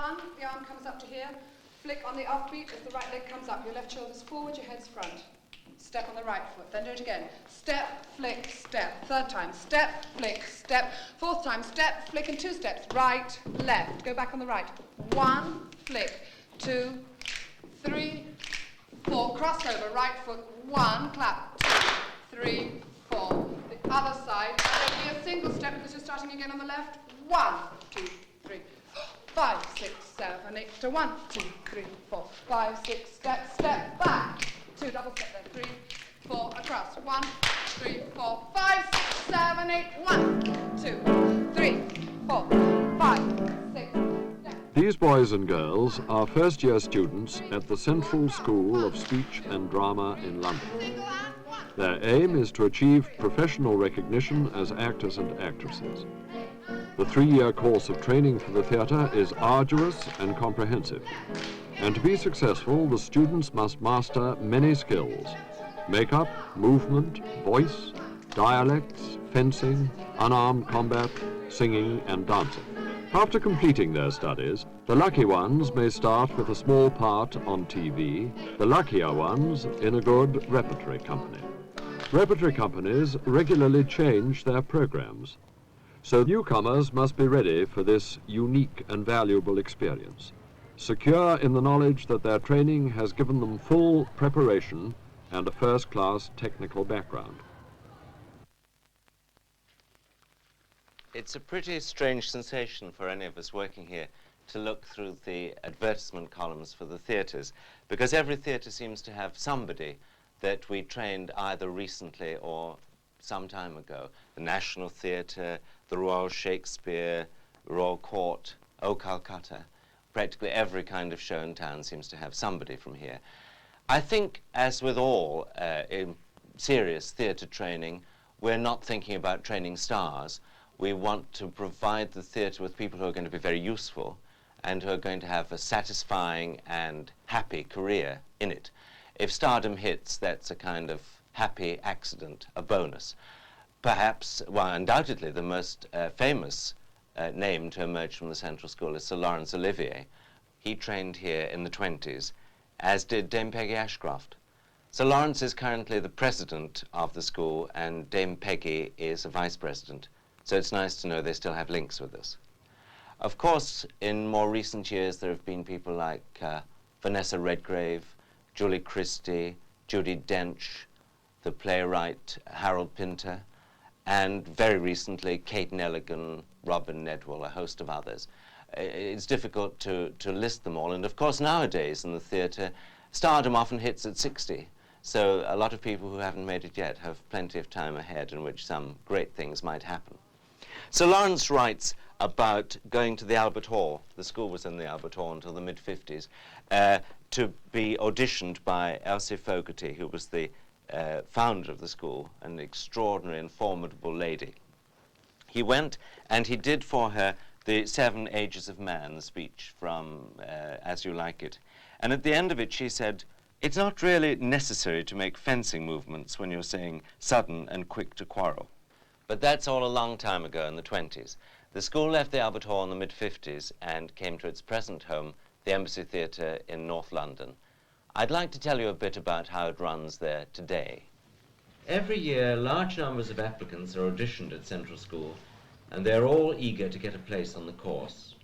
1, the arm comes up to here. Flick on the offbeat as the right leg comes up. Your left shoulder's forward, your head's front. Step on the right foot. Then do it again. Step, flick, step. Third time. Step, flick, step. Fourth time. Step, flick, and 2 steps. Right, left. Go back on the right. 1, flick. 2, 3, 4. Crossover. Right foot. 1, clap. 2, 3, 4. The other side. There'll be a single step because you're starting again on the left. 1, 2, 3, 5, 6, 7, 8. To 1, 2, 3, 4, 5, 6. Step, step, back. 2, double step there. 3, 4, across. 1, 3, 4, 5, 6, 7, 8. 1, 2, 3, 4, 5, 6. These boys and girls are first-year students at the Central School of Speech and Drama in London. Their aim is to achieve professional recognition as actors and actresses. The 3-year course of training for the theatre is arduous and comprehensive. And to be successful, the students must master many skills: makeup, movement, voice, dialects, fencing, unarmed combat, singing and dancing. After completing their studies, the lucky ones may start with a small part on TV, the luckier ones in a good repertory company. Repertory companies regularly change their programs, so newcomers must be ready for this unique and valuable experience, secure in the knowledge that their training has given them full preparation and a first-class technical background. It's a pretty strange sensation for any of us working here to look through the advertisement columns for the theatres, because every theatre seems to have somebody that we trained either recently or some time ago. The National Theatre, the Royal Shakespeare, Royal Court, O Calcutta. Practically every kind of show in town seems to have somebody from here. I think, as with all in serious theatre training, we're not thinking about training stars. We want to provide the theatre with people who are going to be very useful and who are going to have a satisfying and happy career in it. If stardom hits, that's a kind of happy accident, a bonus. Perhaps, well, undoubtedly, the most famous name to emerge from the Central School is Sir Laurence Olivier. He trained here in the 20s, as did Dame Peggy Ashcroft. Sir Laurence is currently the president of the school, and Dame Peggy is a vice president. So it's nice to know they still have links with us. Of course, in more recent years, there have been people like Vanessa Redgrave, Julie Christie, Judi Dench, the playwright Harold Pinter, and very recently Kate Nelligan, Robin Nedwell, a host of others. It's difficult to list them all, and of course nowadays in the theatre, stardom often hits at 60, so a lot of people who haven't made it yet have plenty of time ahead in which some great things might happen. So Laurence writes about going to the Albert Hall, the school was in the Albert Hall until the mid-50s, to be auditioned by Elsie Fogarty, who was the founder of the school, an extraordinary and formidable lady. He went and he did for her the 7 Ages of Man, the speech from As You Like It. And at the end of it she said, "It's not really necessary to make fencing movements when you're saying sudden and quick to quarrel." But that's all a long time ago in the 20s. The school left the Albert Hall in the mid-50s and came to its present home, the Embassy Theatre in North London. I'd like to tell you a bit about how it runs there today. Every year, large numbers of applicants are auditioned at Central School, and they're all eager to get a place on the course.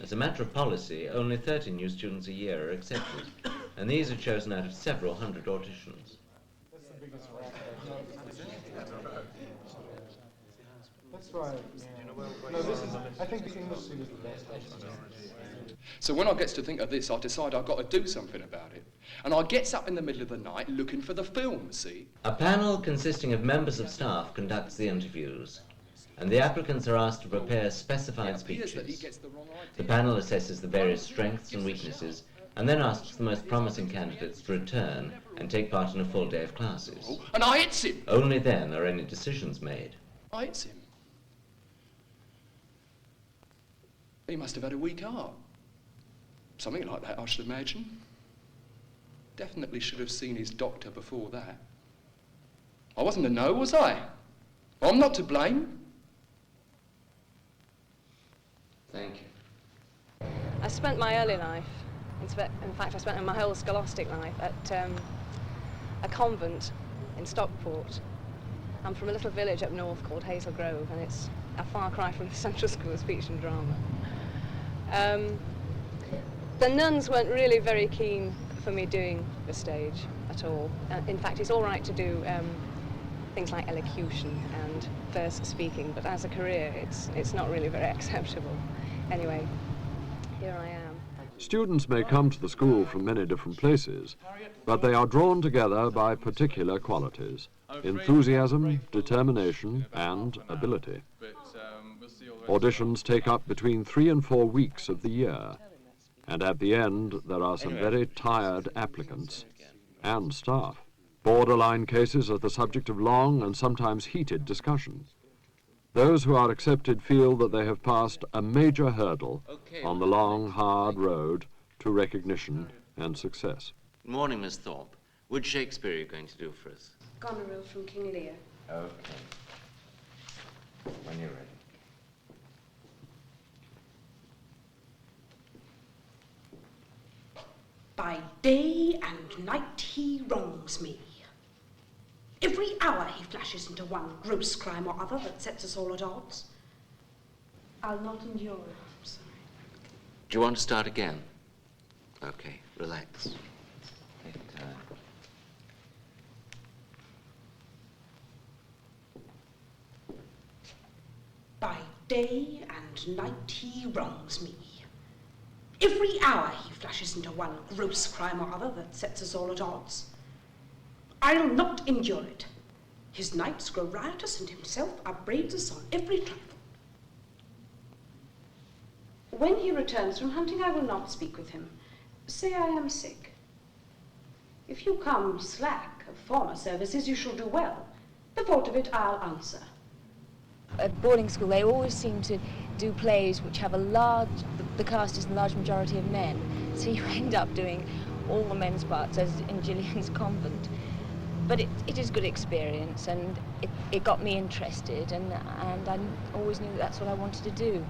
As a matter of policy, only 30 new students a year are accepted, and these are chosen out of several hundred auditions. That's the biggest rack. That's right. Yeah. No, this is, I think the English scene is the best. So when I gets to think of this, I decide I've got to do something about it. And I gets up in the middle of the night looking for the film, see? A panel consisting of members of staff conducts the interviews, and the applicants are asked to prepare specified speeches. The panel assesses the various strengths and weaknesses, and then asks the most promising candidates to return and take part in a full day of classes. Oh, and I hits him! Only then are any decisions made. I hits him. He must have had a weak heart. Something like that, I should imagine. Definitely should have seen his doctor before that. I wasn't to know, was I? I'm not to blame. Thank you. I spent my early life, in fact I spent my whole scholastic life at a convent in Stockport. I'm from a little village up north called Hazel Grove, and it's a far cry from the Central School of Speech and Drama. The nuns weren't really very keen for me doing the stage at all. In fact, it's all right to do things like elocution and verse speaking, but as a career, it's not really very acceptable. Anyway, here I am. Students may come to the school from many different places, but they are drawn together by particular qualities: enthusiasm, determination, and ability. Auditions take up between 3 and 4 weeks of the year, and at the end there are some very tired applicants and staff. Borderline cases are the subject of long and sometimes heated discussion. Those who are accepted feel that they have passed a major hurdle on the long, hard road to recognition and success. Good morning, Miss Thorpe. Which Shakespeare are you going to do for us? Goneril from King Lear. Okay. When you're ready. By day and night he wrongs me. Every hour he flashes into one gross crime or other that sets us all at odds. I'll not endure it. I'm sorry. Do you want to start again? Okay, relax. Take time. By day and night he wrongs me. Every hour he flashes into one gross crime or other that sets us all at odds. I'll not endure it. His nights grow riotous and himself upbraids us on every trifle. When he returns from hunting, I will not speak with him. Say I am sick. If you come slack of former services, you shall do well. The fault of it I'll answer. At boarding school, they always seem to do plays which have the cast is a large majority of men. So you end up doing all the men's parts, as in Gillian's Convent. But it is good experience, and it got me interested, and I always knew that's what I wanted to do.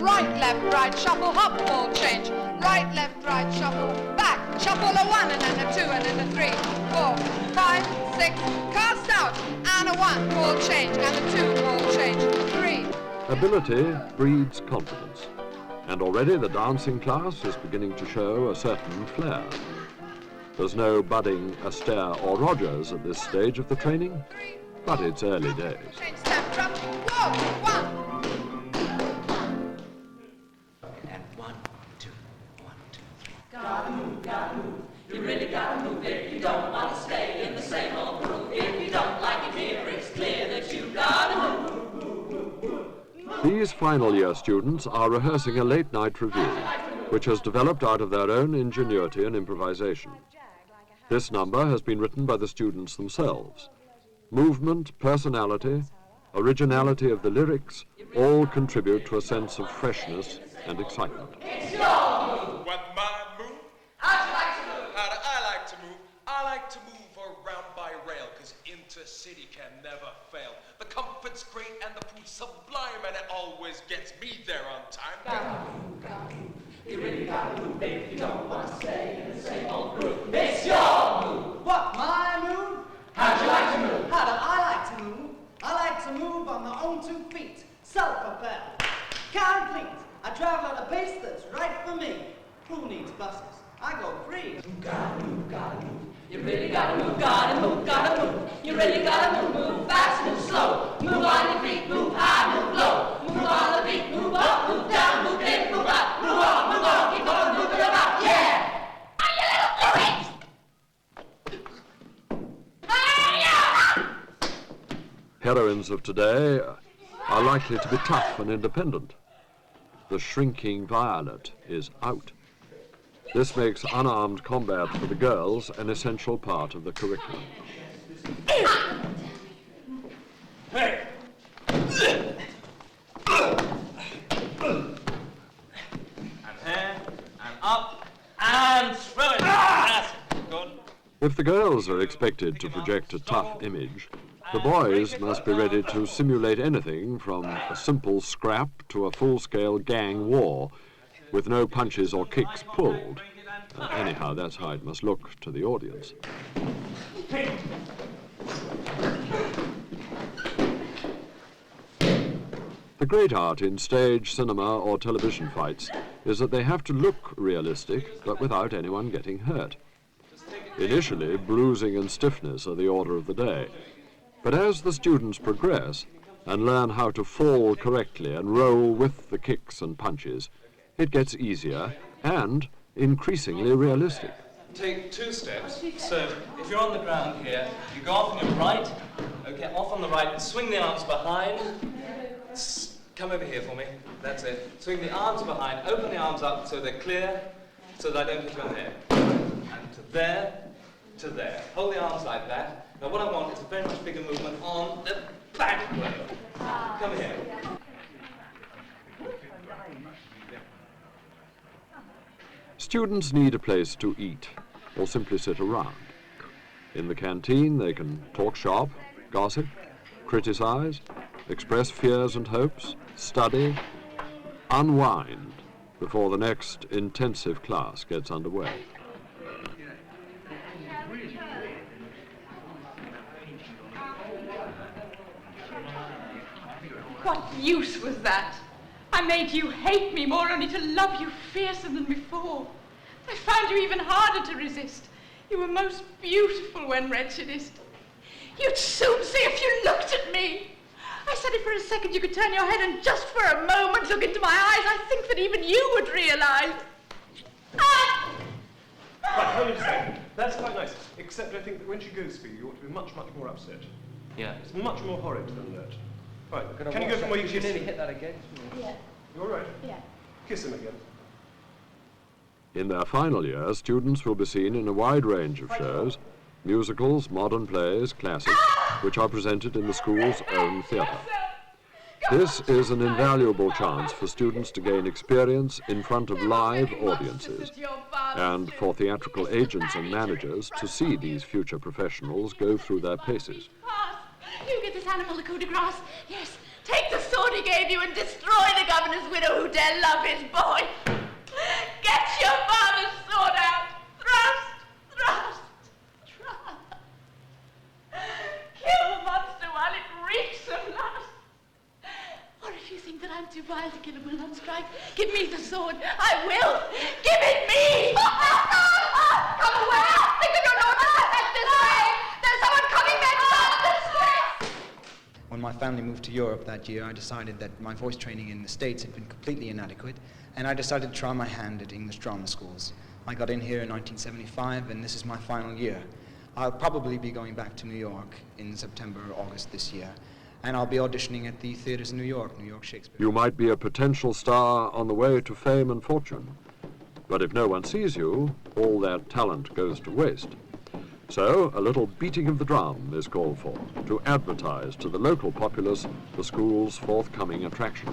Right, left, right, shuffle, hop, ball change. Right, left, right, shuffle, back. Shuffle a 1 and then a 2 and then a 3, 4, 5, 6. Cast out and a 1, ball change, and a 2, ball change, 3. Ability breeds confidence, and already the dancing class is beginning to show a certain flair. There's no budding Astaire or Rogers at this stage of the training, but it's early days. Change, step, drop, whoa, 1. And 1, 2, 1, 2, 3. Gotta move, you really gotta move if you don't want to stay in the same old groove. If you don't like it here, it's clear that you gotta move. These final year students are rehearsing a late night revue, which has developed out of their own ingenuity and improvisation. This number has been written by the students themselves. Movement, personality, originality of the lyrics all contribute to a sense of freshness and excitement. It's your move. What my move? How'd you like to move? How do I like to move? I like to move around by rail, because intercity can never fail. The comfort's great and the food's sublime, and it always gets me there on time. Gotta move. You really gotta move if you don't want to stay in the same old groove. It's your move. What, my move? How'd you like to move? How do I like to move? I like to move on my own 2 feet, self-propelled, complete. I travel at a pace that's right for me. Who needs buses? I go free. You gotta move, gotta move. You really gotta move, gotta move, gotta move. You really gotta move, move fast, move slow. Move on your feet, move high, move low. Move on the beat, move up, move down, move in, move out. Move on, keep on moving about, yeah! Are you little Heroines of today are likely to be tough and independent. The shrinking violet is out. This makes unarmed combat for the girls an essential part of the curriculum. Hey! And here, and up, and throw it. That's good. If the girls are expected to project a tough image, the boys must be ready to simulate anything from a simple scrap to a full-scale gang war, with no punches or kicks pulled. Anyhow, that's how it must look to the audience. The great art in stage, cinema, or television fights is that they have to look realistic, but without anyone getting hurt. Initially, bruising and stiffness are the order of the day. But as the students progress and learn how to fall correctly and roll with the kicks and punches, it gets easier and increasingly realistic. Take 2 steps. So if you're on the ground here, you go off on your right, okay, off on the right, and swing the arms behind. Come over here for me. That's it. Swing the arms behind, open the arms up so they're clear, so that I don't hit your head. And to there, to there. Hold the arms like that. Now what I want is a very much bigger movement on the back way. Come here. Students need a place to eat or simply sit around. In the canteen, they can talk shop, gossip, criticize, express fears and hopes, study, unwind before the next intensive class gets underway. What use was that? I made you hate me more, only to love you fiercer than before. I found you even harder to resist. You were most beautiful when wretchedest. You'd soon see if you looked at me. I said if for a second you could turn your head and just for a moment look into my eyes, I think that even you would realize. Ah! Right, hold it a second. That's quite nice. Except I think that when she goes for you, you ought to be much, much more upset. Yeah. It's much more horrid than that. Right, can you go from where you You nearly hit that again. Yeah. You all right? Yeah. Kiss him again. In their final year, students will be seen in a wide range of shows, musicals, modern plays, classics, which are presented in the school's own theatre. This is an invaluable chance for students to gain experience in front of live audiences, and for theatrical agents and managers to see these future professionals go through their paces. You get this animal the coup de grace. Yes, take the sword he gave you and destroy the governor's widow who dare love his boy. Get your father's sword out. Thrust, thrust, thrust. Kill the monster while it reeks of lust. Or if you think that I'm too vile to kill and will not strike, give me the sword. I will. Give it me. Come away. Think of your daughter. That's this way. There's someone coming back. When my family moved to Europe that year, I decided that my voice training in the States had been completely inadequate, and I decided to try my hand at English drama schools. I got in here in 1975, and this is my final year. I'll probably be going back to New York in September or August this year, and I'll be auditioning at the theaters in New York Shakespeare. You might be a potential star on the way to fame and fortune, but if no one sees you, all that talent goes to waste. So, a little beating of the drum is called for to advertise to the local populace the school's forthcoming attraction.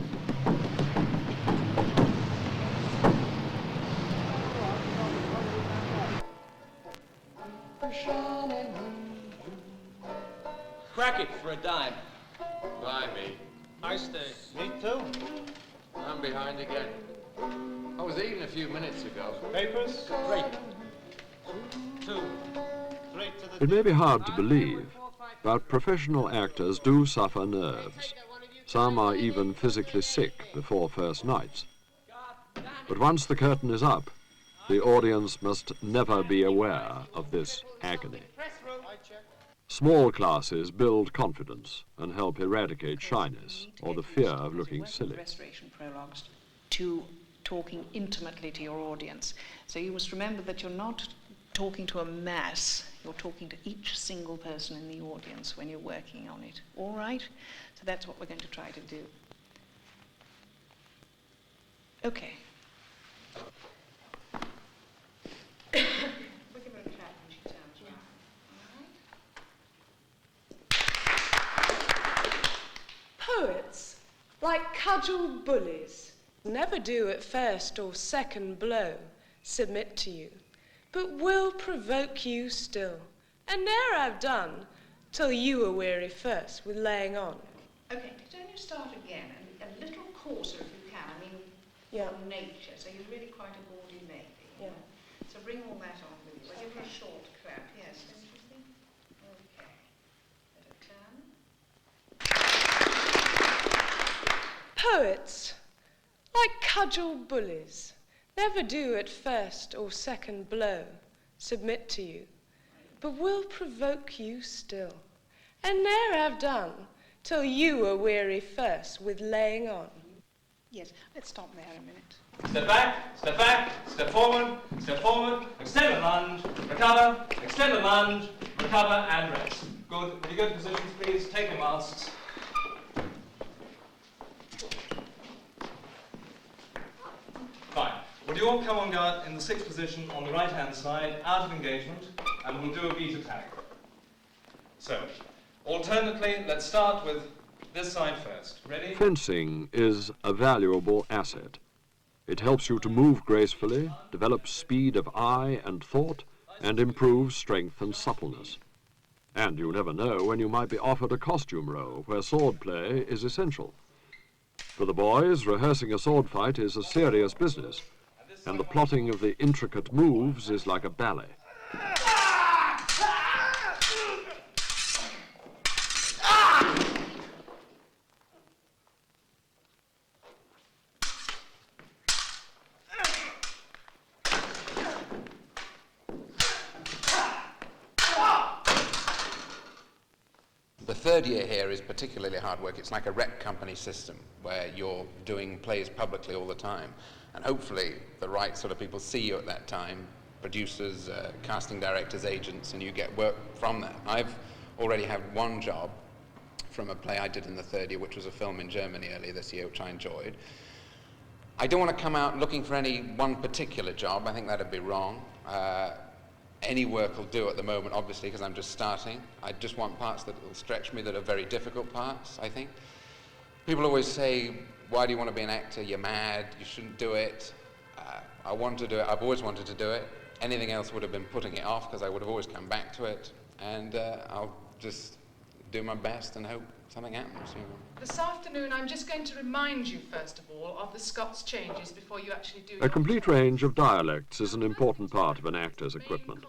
Crack it for a dime. Buy me. I stay. Me too. I'm behind again. I was eating a few minutes ago. Papers? 3, 2, 3 to the... It may be hard to believe, but professional actors do suffer nerves. Some are even physically sick before first nights. But once the curtain is up, the audience must never be aware of this agony. Small classes build confidence and help eradicate shyness or the fear of looking silly. Restoration prologues to talking intimately to your audience. So you must remember that you're not talking to a mass, you're talking to each single person in the audience when you're working on it. All right? So that's what we're going to try to do. Okay. Poets, like cudgel bullies, never do at first or second blow submit to you, but will provoke you still, and ne'er have done till you are weary first with laying on. Okay, don't you start again, and a little coarser if you can, I mean, from nature, so you're really quite a bawdy lady. Yeah. So bring all that on with you. I'll give you a short clap, yes, don't you think? Okay. Let it turn. Poets, like cudgel bullies, never do at first or second blow submit to you, but will provoke you still, and ne'er have done till you are weary first with laying on. Yes, let's stop there a minute. Step back, step forward, extend the lunge, recover, extend the lunge, recover, and rest. Good. Would you go to positions, please? Take your masks. Fine. Would you all come on guard in the sixth position on the right-hand side, out of engagement, and we'll do a beat of panic. So, alternately, let's start with this side first. Ready? Fencing is a valuable asset. It helps you to move gracefully, develop speed of eye and thought, and improve strength and suppleness. And you never know when you might be offered a costume role where sword play is essential. For the boys, rehearsing a sword fight is a serious business, and the plotting of the intricate moves is like a ballet. The third year here is particularly hard work. It's like a rec company system where you're doing plays publicly all the time. And hopefully the right sort of people see you at that time, producers, casting directors, agents, and you get work from that. I've already had one job from a play I did in the third year, which was a film in Germany earlier this year, which I enjoyed. I don't want to come out looking for any one particular job. I think that'd be wrong. Any work will do at the moment, obviously, because I'm just starting. I just want parts that will stretch me, that are very difficult parts, I think. People always say, why do you want to be an actor? You're mad, you shouldn't do it. I want to do it, I've always wanted to do it. Anything else would have been putting it off, because I would have always come back to it. And I'll just do my best and hope something happens. You know. This afternoon, I'm just going to remind you, first of all, of the Scots changes before you actually do A complete range of dialects is an important part of an actor's equipment.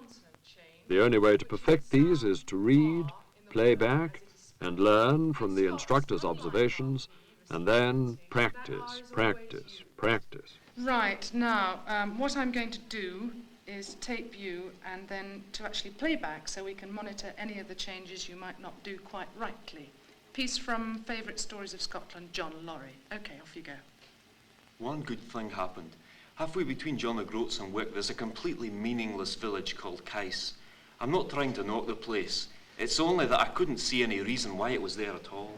The only way to perfect these is to read, play back, and learn from the instructor's observations, and then practice, practice, practice. Right, now, what I'm going to do is tape you and then to actually play back so we can monitor any of the changes you might not do quite rightly. Piece from Favourite Stories of Scotland, John Laurie. Okay, off you go. One good thing happened. Halfway between John O'Groats and Wick, there's a completely meaningless village called Cais. I'm not trying to knock the place. It's only that I couldn't see any reason why it was there at all.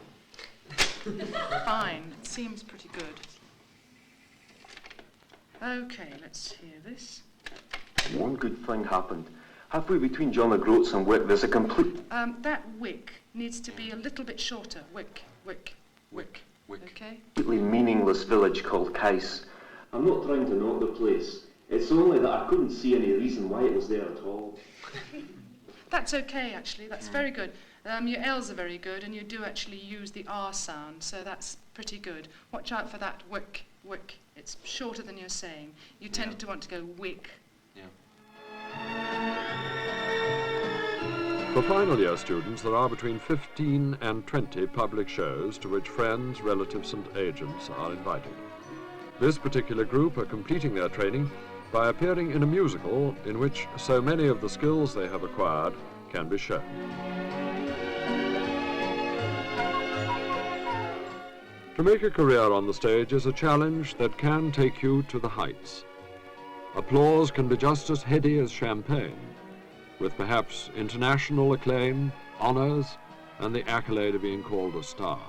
Fine, it seems pretty good. Okay, let's hear this. One good thing happened. Halfway between John O'Groats and Wick, there's a complete... That wick needs to be a little bit shorter. Wick, wick, wick. Wick. Okay? Completely meaningless village called Cais. I'm not trying to knock the place. It's only that I couldn't see any reason why it was there at all. That's okay, actually. That's very good. Your L's are very good, and you do actually use the R sound, so that's pretty good. Watch out for that wick, wick. It's shorter than you're saying. You tended to want to go wick. For final year students, there are between 15 and 20 public shows to which friends, relatives and agents are invited. This particular group are completing their training by appearing in a musical in which so many of the skills they have acquired can be shown. To make a career on the stage is a challenge that can take you to the heights. Applause can be just as heady as champagne, with perhaps international acclaim, honours, and the accolade of being called a star.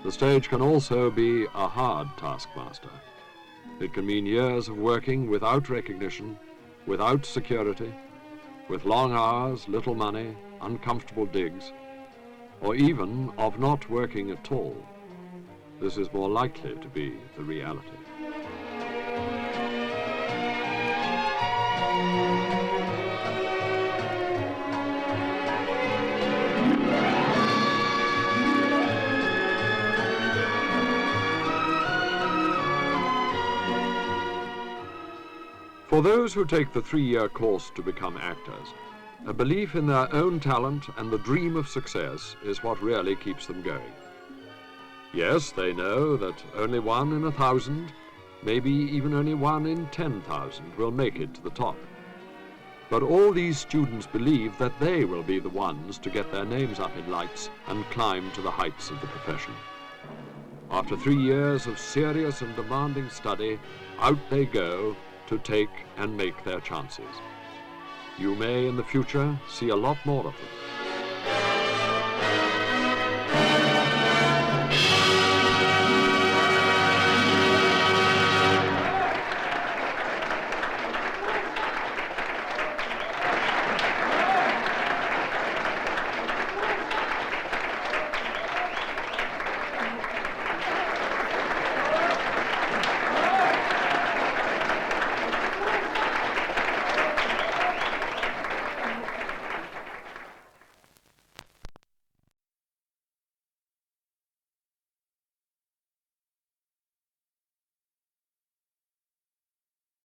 The stage can also be a hard taskmaster. It can mean years of working without recognition, without security, with long hours, little money, uncomfortable digs, or even of not working at all. This is more likely to be the reality. For those who take the 3-year course to become actors, a belief in their own talent and the dream of success is what really keeps them going. Yes, they know that only 1 in 1,000, maybe even only 1 in 10,000 will make it to the top. But all these students believe that they will be the ones to get their names up in lights and climb to the heights of the profession. After 3 years of serious and demanding study, out they go to take and make their chances. You may in the future see a lot more of them.